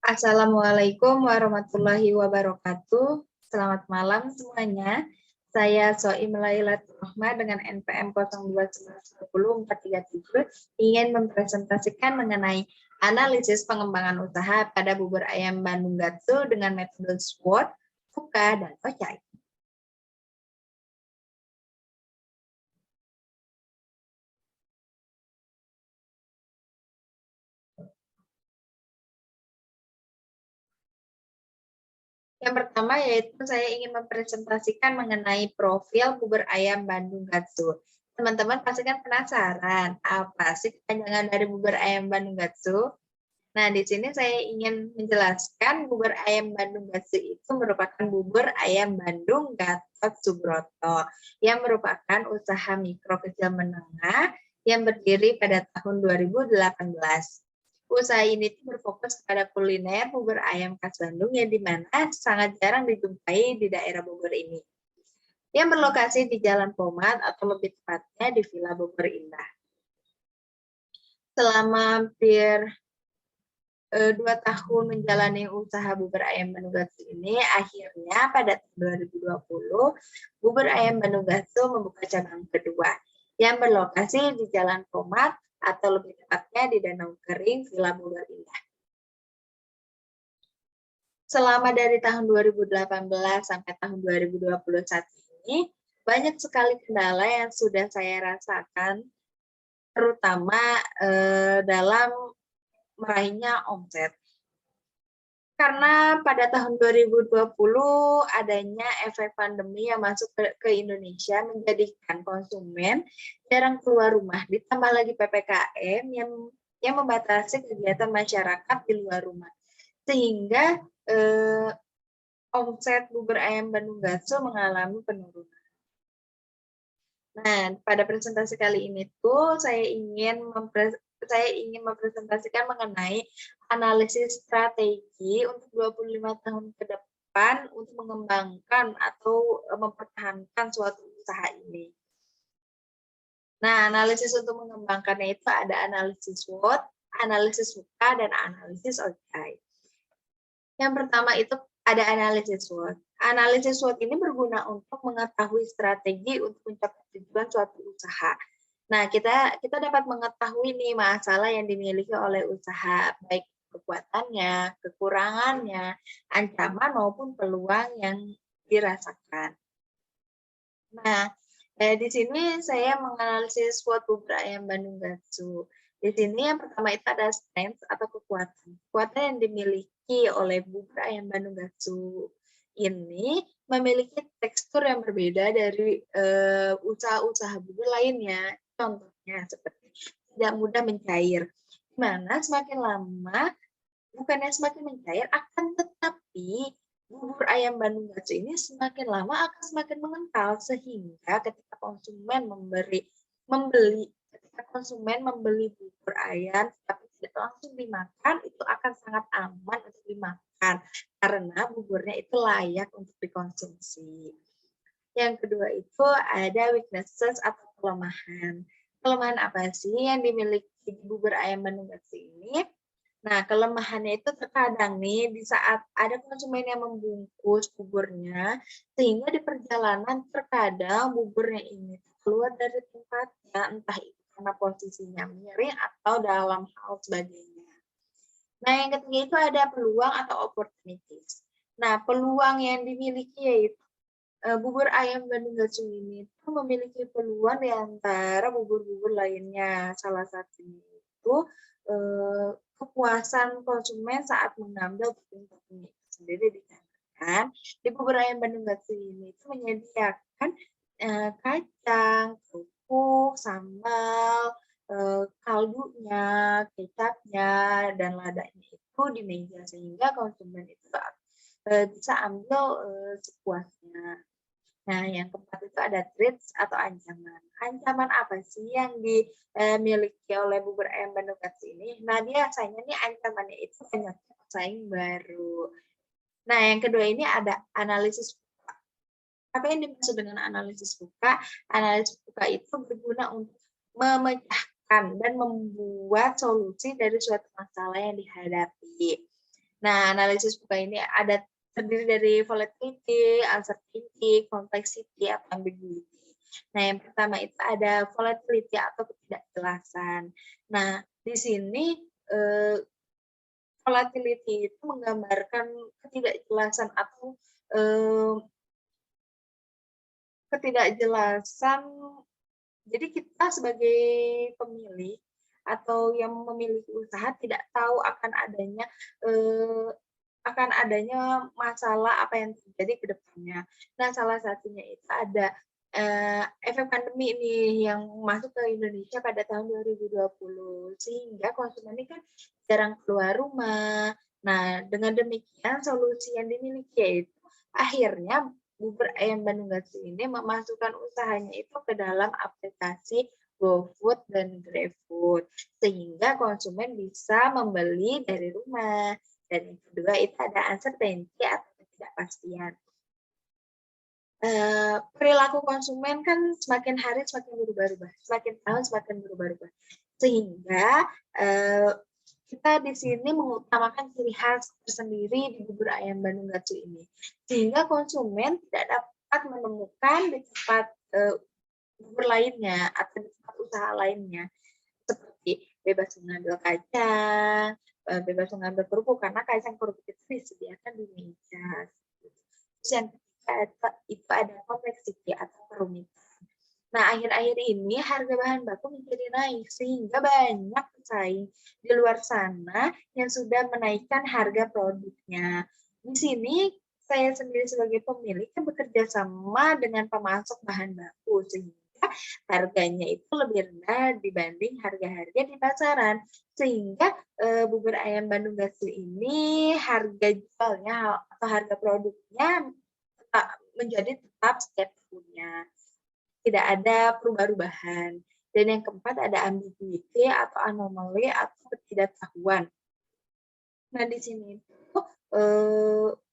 Assalamualaikum warahmatullahi wabarakatuh. Selamat malam semuanya. Saya Soim Lailatul Rahma dengan NPM 02910437 ingin mempresentasikan mengenai analisis pengembangan usaha pada bubur ayam Bandung Gatsu dengan metode SWOT, VUCA, dan OCAI. Yang pertama yaitu saya ingin mempresentasikan mengenai profil bubur ayam Bandung Gatsu. Teman-teman pasti kan penasaran, apa sih kepanjangan dari bubur ayam Bandung Gatsu? Nah, di sini saya ingin menjelaskan bubur ayam Bandung Gatsu itu merupakan bubur ayam Bandung Gatot Subroto yang merupakan usaha mikro kecil menengah yang berdiri pada tahun 2018. Usaha ini berfokus pada kuliner bubur ayam khas Bandung yang dimana sangat jarang dijumpai di daerah Bogor ini. Yang berlokasi di Jalan Pomat atau lebih tepatnya di Villa Bogor Indah. Selama hampir 2 tahun menjalani usaha bubur ayam Bandung Gatsu ini, akhirnya pada tahun 2020, bubur ayam Bandung Gatsu membuka cabang kedua yang berlokasi di Jalan Pomat atau lebih tepatnya di Danau Kering, Villa Bogor Indah. Selama dari tahun 2018 sampai tahun 2021 ini, banyak sekali kendala yang sudah saya rasakan, terutama dalam meraihnya omset. Karena pada tahun 2020 adanya efek pandemi yang masuk ke Indonesia menjadikan konsumen jarang keluar rumah, ditambah lagi PPKM yang membatasi kegiatan masyarakat di luar rumah. Sehingga omset bubur ayam Bandung Gatsu mengalami penurunan. Nah, pada presentasi kali ini tuh saya ingin mempresentasikan mengenai analisis strategi untuk 25 tahun ke depan untuk mengembangkan atau mempertahankan suatu usaha ini. Nah, analisis untuk mengembangkannya itu ada analisis SWOT, analisis VUCA, dan analisis OCAI. Yang pertama itu ada analisis SWOT. Analisis SWOT ini berguna untuk mengetahui strategi untuk mencapai tujuan suatu usaha. Nah, kita dapat mengetahui nih masalah yang dimiliki oleh usaha, baik kekuatannya, kekurangannya, ancaman maupun peluang yang dirasakan. Nah, di sini saya menganalisis SWOT bubur ayam Bandung Gatsu. Di sini yang pertama itu ada strength atau kekuatan. Kekuatan yang dimiliki oleh bubur ayam Bandung Gatsu ini memiliki tekstur yang berbeda dari usaha-usaha bubur lainnya. Contohnya seperti tidak mudah mencair. Di mana semakin lama bukannya semakin mencair, akan tetapi bubur ayam Bandung Gatsu ini semakin lama akan semakin mengental, sehingga ketika konsumen membeli bubur ayam tapi tidak langsung dimakan, itu akan sangat aman untuk dimakan karena buburnya itu layak untuk dikonsumsi. Yang kedua itu ada weaknesses atau kelemahan. Kelemahan apa sih yang dimiliki bubur ayam Bandung Gatsu ini? Nah, kelemahannya itu terkadang nih di saat ada konsumen yang membungkus buburnya, sehingga di perjalanan terkadang buburnya ini keluar dari tempatnya, entah itu karena posisinya miring atau dalam hal sebagainya. Nah, yang ketiga itu ada peluang atau opportunities. Nah, peluang yang dimiliki yaitu bubur ayam Bandung Gatsu ini itu memiliki peluang di antara bubur-bubur lainnya. Salah satunya itu kepuasan konsumen saat mengambil topping-topping itu sendiri dikarenakan di bubur ayam Bandung Gatsu ini itu menyediakan kacang, kerupuk, sambal, kaldunya, kecapnya, dan ladanya itu di meja sehingga konsumen itu bisa ambil sepuasnya. Nah, yang keempat itu ada threats atau ancaman. Ancaman apa sih yang dimiliki oleh bubur ayam Bandung Gatsu ini? Nah, biasanya nih ancamannya itu banyaknya pesaing baru. Nah, yang kedua ini ada analisis VUCA. Apa yang dimaksud dengan analisis VUCA? Analisis VUCA itu berguna untuk memecahkan dan membuat solusi dari suatu masalah yang dihadapi. Nah, analisis buka ini terdiri dari volatility, uncertainty, complexity, atau ambiguity. Nah, yang pertama itu ada volatility atau ketidakjelasan. Nah, di sini volatility itu menggambarkan ketidakjelasan atau ketidakjelasan. Jadi kita sebagai pemilih atau yang memiliki usaha tidak tahu akan adanya masalah apa yang terjadi ke depannya. Nah, salah satunya itu ada efek pandemi ini yang masuk ke Indonesia pada tahun 2020, sehingga konsumen ini kan jarang keluar rumah. Nah, dengan demikian solusi yang dimiliki yaitu akhirnya Bubur Ayam Bandung Gatsu ini memasukkan usahanya itu ke dalam aplikasi GoFood dan GrabFood, sehingga konsumen bisa membeli dari rumah. Dan yang kedua itu ada uncertainty atau ketidakpastian. Perilaku konsumen kan semakin hari semakin berubah-ubah, semakin tahun semakin berubah-ubah. Sehingga kita di sini mengutamakan ciri khas tersendiri di bubur ayam Bandung Gatsu ini, sehingga konsumen tidak dapat menemukan di tempat bubur lainnya atau di tempat usaha lainnya, seperti bebas mengambil kacang, bebas mengambil kerupuk, karena kacang kerupuk itu disediakan di meja. Terus yang ketiga itu ada kompleksiti atau kerumitan. Nah, akhir-akhir ini harga bahan baku menjadi naik, sehingga banyak pesaing di luar sana yang sudah menaikkan harga produknya. Di sini, saya sendiri sebagai pemilik kan bekerja sama dengan pemasok bahan baku, sehingga harganya itu lebih rendah dibanding harga-harga di pasaran. Sehingga bubur ayam Bandung Gatsu ini harga jualnya atau harga produknya menjadi tetap setiap tahunnya. Tidak ada perubahan. Dan yang keempat ada ambiguity atau anomali atau ketidaktahuan. Nah, di sini itu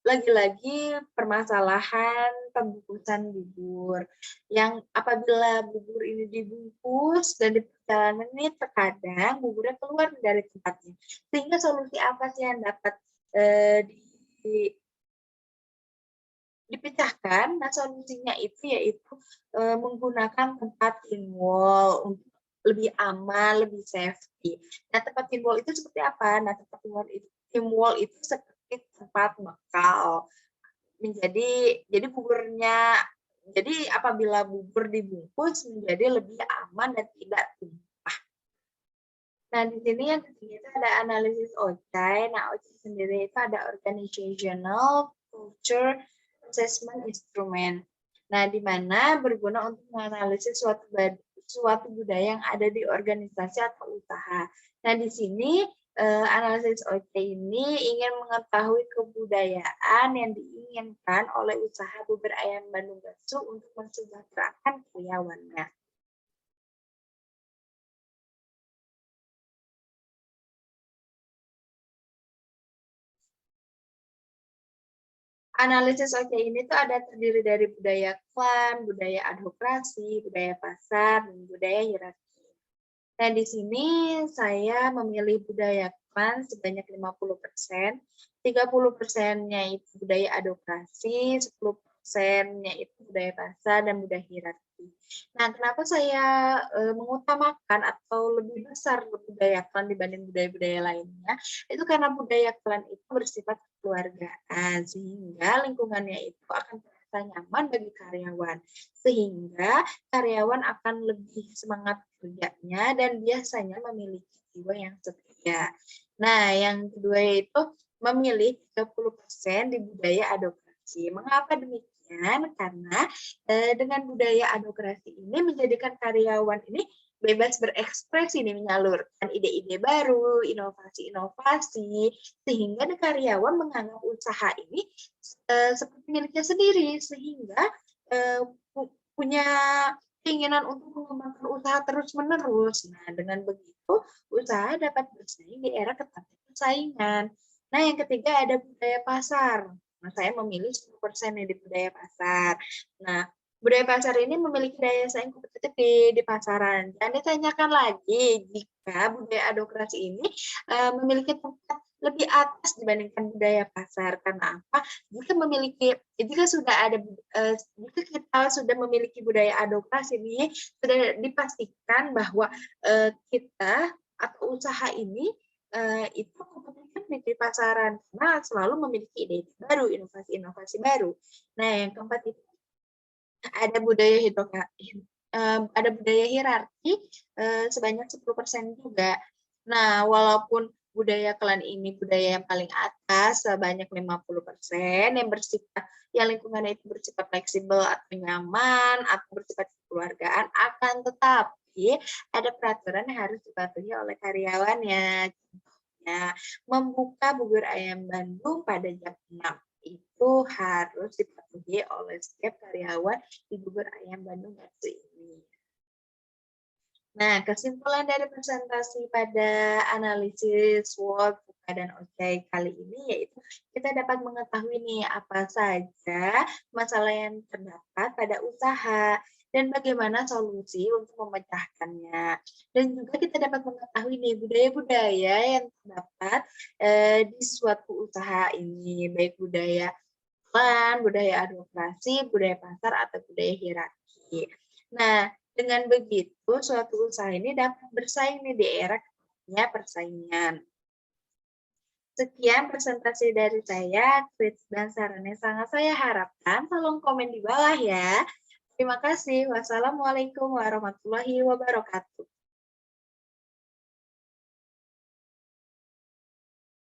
lagi-lagi permasalahan pembungkusan bubur. Yang apabila bubur ini dibungkus dan di perjalanan ini terkadang buburnya keluar dari tempatnya. Sehingga solusi apa sih yang dapat dipecahkan? Nah, solusinya itu yaitu menggunakan tempat thin wall untuk lebih aman, lebih safety. Nah, tempat thin wall itu seperti apa? Nah, tempat thin wall itu seperti tempat mekal. Jadi buburnya, jadi apabila bubur dibungkus menjadi lebih aman dan tidak tumpah. Nah, di sini yang ketiga itu ada analisis OCAI. Nah, OCAI sendiri itu ada Organizational Culture Assessment Instrument. Nah, di mana berguna untuk menganalisis suatu budaya yang ada di organisasi atau usaha. Nah, di sini analisis OC ini ingin mengetahui kebudayaan yang diinginkan oleh usaha bubur ayam Bandung Gatsu untuk mensejahterakan karyawannya. Analisis OC ini tuh ada terdiri dari budaya klan, budaya adhokrasi, budaya pasar, dan budaya hierarki. Nah, di sini saya memilih budaya klan sebanyak 50%, 30%-nya itu budaya adhokrasi, 10%-nya itu budaya pasar, dan budaya hierarki. Nah, kenapa saya mengutamakan atau lebih besar budaya klan dibanding budaya-budaya lainnya? Itu karena budaya klan itu bersifat kekeluargaan, sehingga lingkungannya itu akan terasa nyaman bagi karyawan. Sehingga karyawan akan lebih semangat kerjanya dan biasanya memiliki jiwa yang setia. Nah, yang kedua itu memilih 30% di budaya adhokrasi. Mengapa demikian? Karena dengan budaya adhokrasi ini menjadikan karyawan ini bebas berekspresi nih, menyalurkan ide-ide baru, inovasi-inovasi, sehingga karyawan menganggap usaha ini seperti miliknya sendiri, sehingga punya keinginan untuk mengembangkan usaha terus-menerus. Nah, dengan begitu, usaha dapat bersaing di era ketatnya persaingan. Nah, yang ketiga ada budaya pasar. Nah, saya memilih 10% di budaya pasar. Nah, budaya pasar ini memiliki daya saing kompetitif di pasaran. Dan ditanyakan lagi, jika budaya adhokrasi ini memiliki tempat lebih atas dibandingkan budaya pasar. Karena apa? Jika kita sudah memiliki budaya adopsi nih, sudah dipastikan bahwa kita atau usaha ini itu kompetitif di pasaran karena selalu memiliki ide baru, inovasi-inovasi baru. Nah, yang keempat itu ada budaya ada budaya hierarki sebanyak 10% juga. Nah, walaupun budaya kalian ini budaya yang paling atas sebanyak 50% yang lingkungannya itu bersifat fleksibel atau nyaman atau bersifat kekeluargaan, akan tetapi ada peraturan yang harus dipatuhi oleh karyawannya. Contohnya, membuka bubur ayam Bandung pada jam 6 itu harus dipatuhi oleh setiap karyawan di bubur ayam Bandung Gatsu ini. Nah, kesimpulan dari presentasi pada analisis SWOT, VUCA, dan OJAI kali ini yaitu kita dapat mengetahui nih apa saja masalah yang terdapat pada usaha dan bagaimana solusi untuk memecahkannya. Dan juga kita dapat mengetahui nih budaya-budaya yang terdapat di suatu usaha ini, baik budaya budaya administrasi, budaya pasar, atau budaya hierarki. Nah, dengan begitu, suatu usaha ini dapat bersaing nih di era persaingan. Sekian presentasi dari saya, kritik dan saran yang sangat saya harapkan. Tolong komen di bawah ya. Terima kasih. Wassalamualaikum warahmatullahi wabarakatuh.